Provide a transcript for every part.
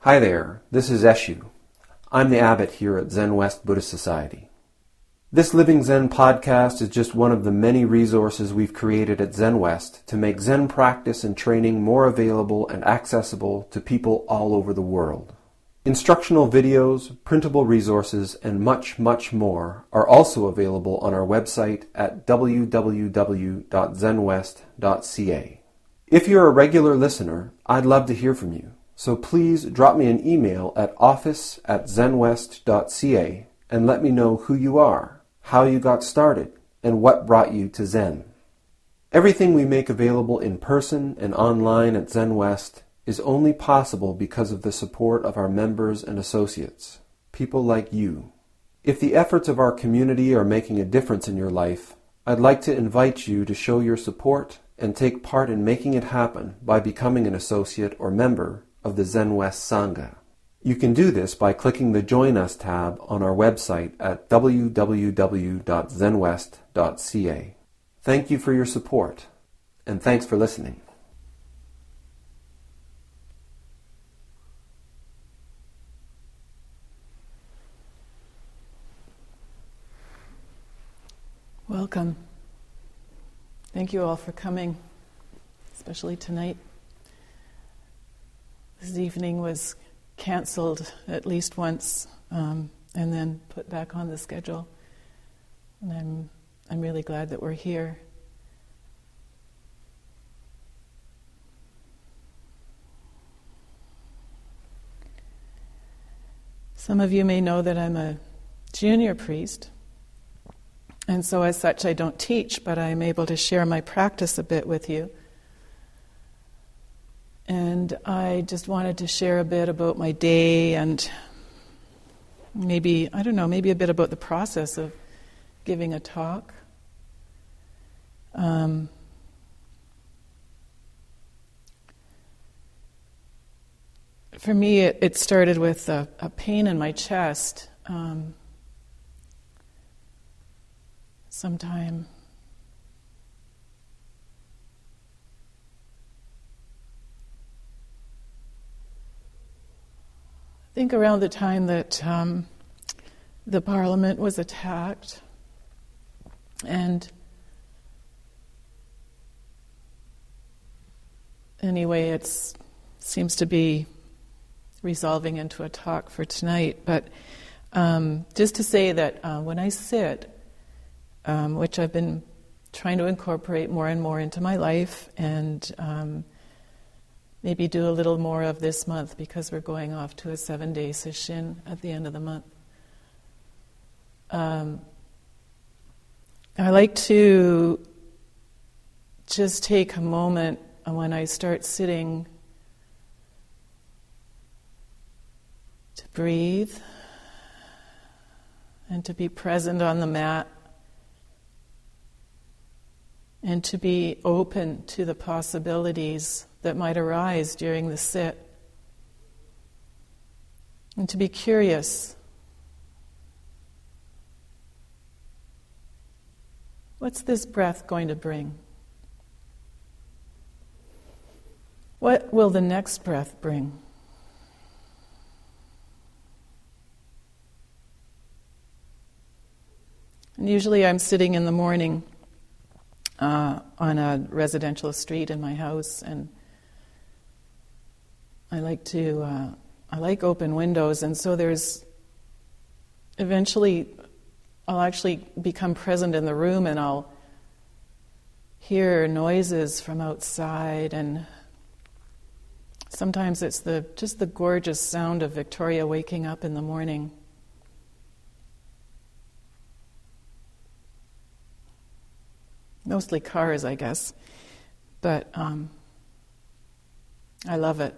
Hi there, this is Eshu. I'm the abbot here at Zenwest Buddhist Society. This Living Zen-podcast is just one of the many resources we've created at Zenwest to make Zen practice and training more available and accessible to people all over the world. Instructional videos, printable resources, and much, much more are also available on our website at www.zenwest.ca. If you're a regular listener, I'd love to hear from you. So please drop me an email at office@zenwest.ca and let me know who you are, how you got started, and what brought you to Zen. Everything we make available in person and online at Zenwest is only possible because of the support of our members and associates, people like you. If the efforts of our community are making a difference in your life, I'd like to invite you to show your support and take part in making it happen by becoming an associate or member of the Zenwest Sangha. You can do this by clicking the Join Us tab on our website at www.zenwest.ca. Thank you for your support, and thanks for listening. Welcome. Thank you all for coming, especially tonight. This evening was canceled at least once and then put back on the schedule. And I'm really glad that we're here. Some of you may know that I'm a junior priest. And so as such, I don't teach, but I'm able to share my practice a bit with you. And I just wanted to share a bit about my day and maybe a bit about the process of giving a talk. For me, it started with a pain in my chest sometime. I think around the time that the Parliament was attacked, and anyway, it seems to be resolving into a talk for tonight. But just to say that when I sit, which I've been trying to incorporate more and more into my life, and maybe do a little more of this month because we're going off to a 7-day Soshin at the end of the month. I like to just take a moment when I start sitting to breathe and to be present on the mat and to be open to the possibilities that might arise during the sit, and to be curious. What's this breath going to bring? What will the next breath bring? And usually I'm sitting in the morning on a residential street in my house, and I like open windows, and so eventually I'll actually become present in the room, and I'll hear noises from outside, and sometimes it's just the gorgeous sound of Victoria waking up in the morning. Mostly cars, I guess, but I love it.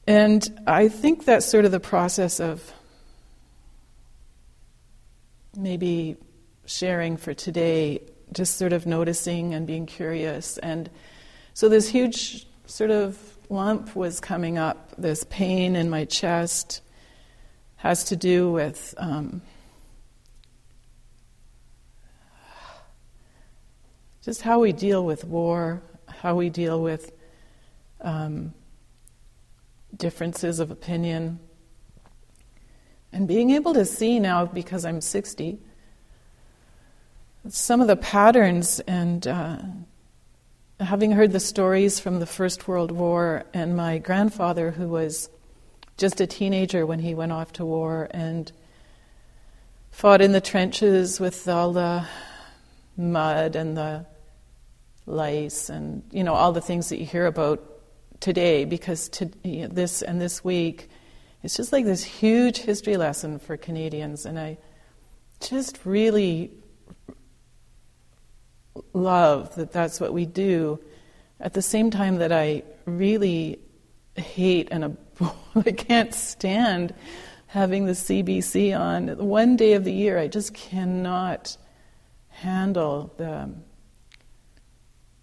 And I think that's sort of the process of maybe sharing for today, just sort of noticing and being curious. And so this huge sort of lump was coming up, this pain in my chest, has to do with just how we deal with war, how we deal with differences of opinion. And being able to see now, because I'm 60, some of the patterns, and having heard the stories from the First World War, and my grandfather, who was just a teenager when he went off to war and fought in the trenches with all the mud and the lice and, all the things that you hear about today, because this week, it's just like this huge history lesson for Canadians, and I just really love that that's what we do, at the same time that I really hate and I can't stand having the CBC on. One day of the year, I just cannot handle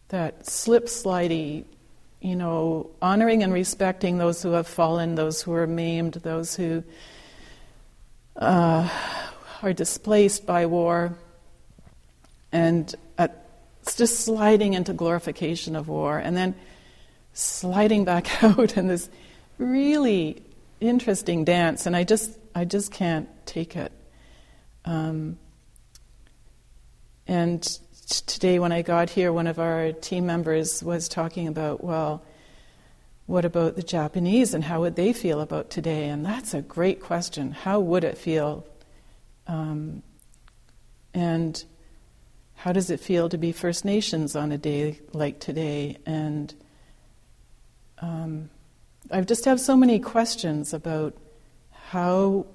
that slip-slidey, honoring and respecting those who have fallen, those who are maimed, those who are displaced by war, and it's just sliding into glorification of war, and then sliding back out in this really interesting dance, and I just can't take it. And today when I got here, one of our team members was talking about, well, what about the Japanese and how would they feel about today? And that's a great question. How would it feel? And how does it feel to be First Nations on a day like today? And I just have so many questions about how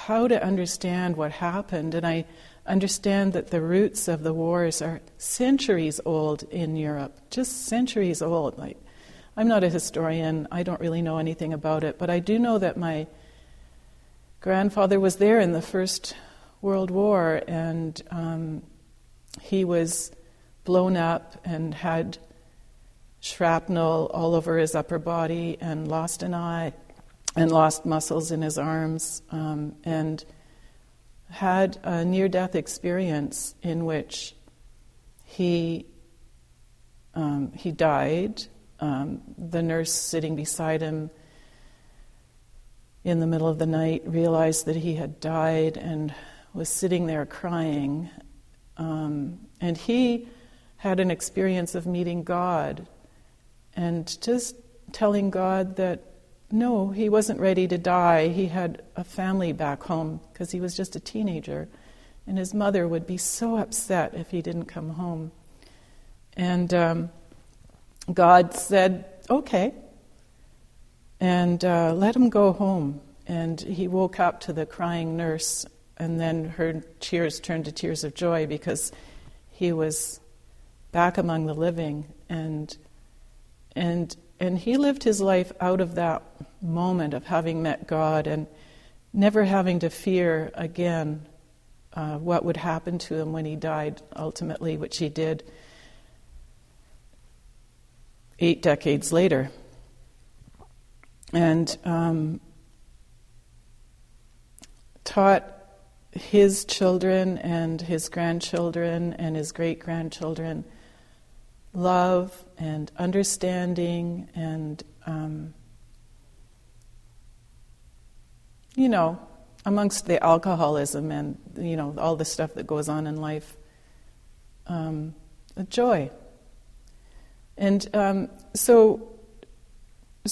to understand what happened. And I understand that the roots of the wars are centuries old in Europe, just centuries old. Like, I'm not a historian, I don't really know anything about it, but I do know that my grandfather was there in the First World War, and he was blown up and had shrapnel all over his upper body and lost an eye and lost muscles in his arms, and had a near-death experience in which he died. The nurse sitting beside him in the middle of the night realized that he had died and was sitting there crying. And he had an experience of meeting God and just telling God that no, he wasn't ready to die. He had a family back home because he was just a teenager, and his mother would be so upset if he didn't come home. And God said, okay, and let him go home. And he woke up to the crying nurse, and then her tears turned to tears of joy because he was back among the living. And he lived his life out of that moment of having met God and never having to fear again what would happen to him when he died ultimately, which he did 8 decades later. And taught his children and his grandchildren and his great-grandchildren love and understanding and, amongst the alcoholism and, all the stuff that goes on in life, a joy. And so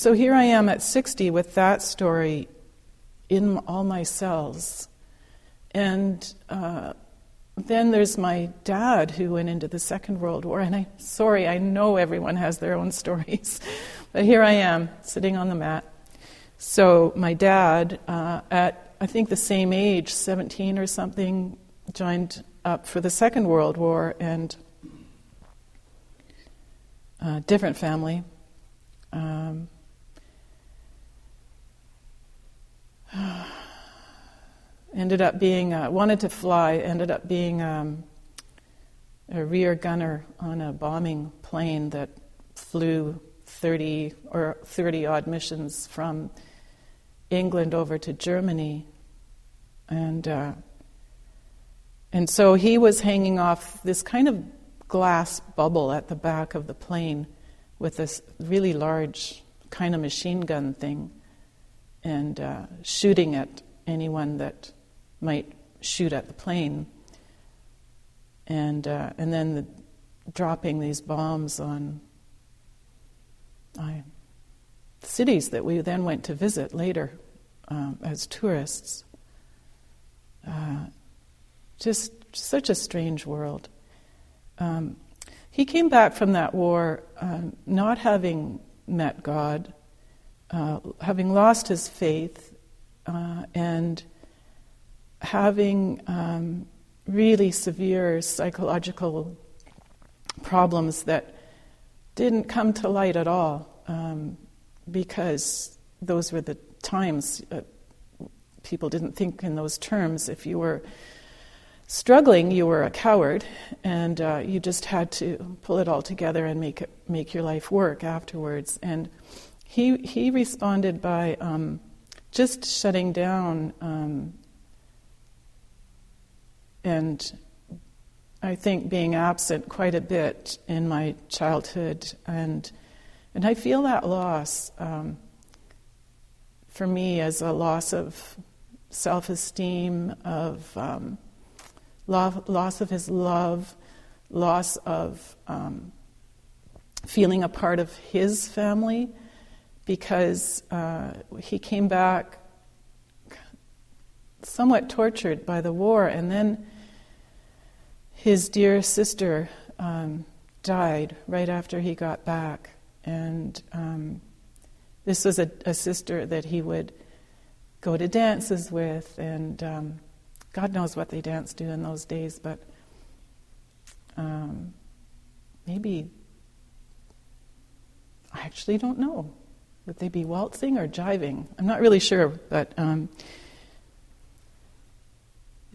here I am at 60 with that story in all my cells. And then there's my dad who went into the Second World War. And I know everyone has their own stories. But here I am, sitting on the mat. So my dad, at I think the same age, 17 or something, joined up for the Second World War, and different family. Ended up being, wanted to fly, ended up being a rear gunner on a bombing plane that flew 30 odd missions from England over to Germany. And so he was hanging off this kind of glass bubble at the back of the plane with this really large kind of machine gun thing and shooting at anyone that might shoot at the plane, and then dropping these bombs on cities that we then went to visit later as tourists. Just such a strange world. He came back from that war not having met God, having lost his faith, and having really severe psychological problems that didn't come to light at all, because those were the times. People didn't think in those terms. If you were struggling, you were a coward, and you just had to pull it all together and make your life work afterwards. And he responded by just shutting down, and I think being absent quite a bit in my childhood, and I feel that loss for me as a loss of self-esteem, of loss of his love, loss of feeling a part of his family, because he came back somewhat tortured by the war, and then his dear sister died right after he got back. And this was a sister that he would go to dances with, and God knows what they dance to in those days, but maybe, I actually don't know. Would they be waltzing or jiving? I'm not really sure, but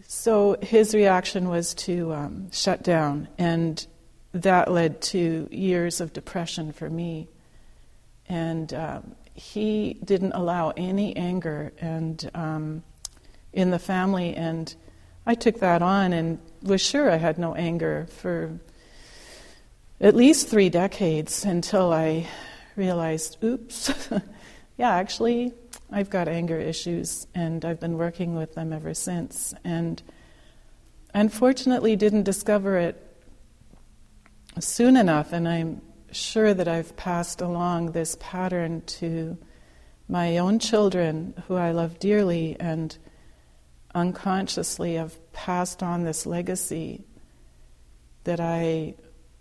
so his reaction was to shut down, and that led to years of depression for me. And he didn't allow any anger and in the family, and I took that on and was sure I had no anger for at least 3 decades until I realized, oops, yeah, actually, I've got anger issues, and I've been working with them ever since. And unfortunately didn't discover it soon enough, and I'm sure that I've passed along this pattern to my own children, who I love dearly, and unconsciously have passed on this legacy that I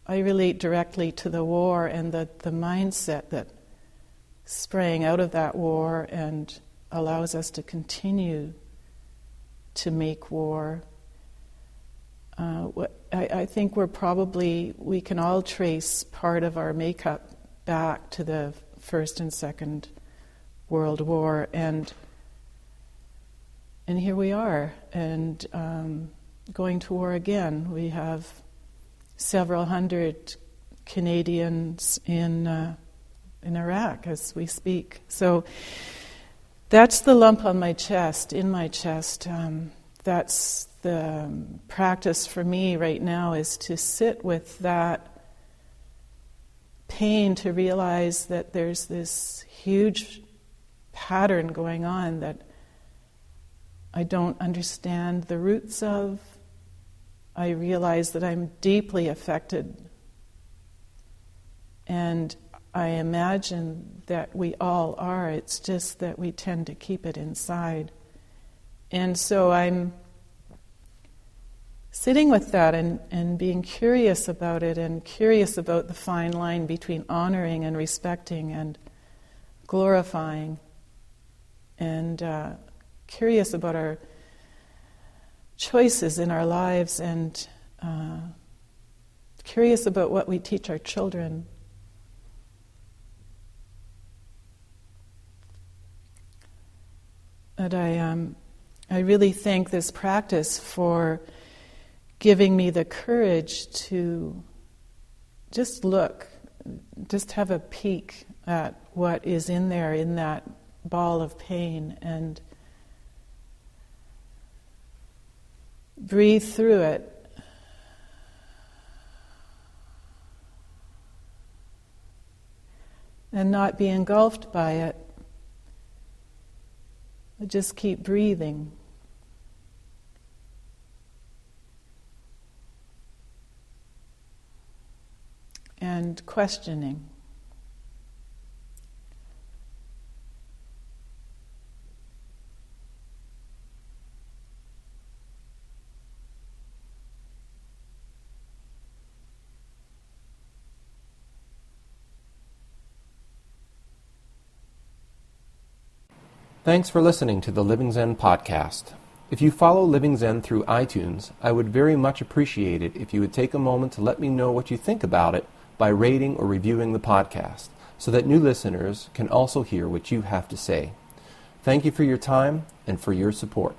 relate directly to the war and the mindset that sprang out of that war and allows us to continue to make war. I think we can all trace part of our makeup back to the First and Second World War, and here we are, and going to war again. We have several hundred Canadians in Iraq as we speak. So that's the lump on my chest, in my chest. That's the practice for me right now, is to sit with that pain, to realize that there's this huge pattern going on that I don't understand the roots of. I realize that I'm deeply affected, and I imagine that we all are. It's just that we tend to keep it inside. And so I'm sitting with that and being curious about it, and curious about the fine line between honoring and respecting and glorifying, and curious about our choices in our lives, and curious about what we teach our children. But I really thank this practice for giving me the courage to just look, just have a peek at what is in there, in that ball of pain, and breathe through it. and not be engulfed by it. But just keep breathing. And questioning. Thanks for listening to the Living Zen podcast. If you follow Living Zen through iTunes, I would very much appreciate it if you would take a moment to let me know what you think about it by rating or reviewing the podcast, so that new listeners can also hear what you have to say. Thank you for your time and for your support.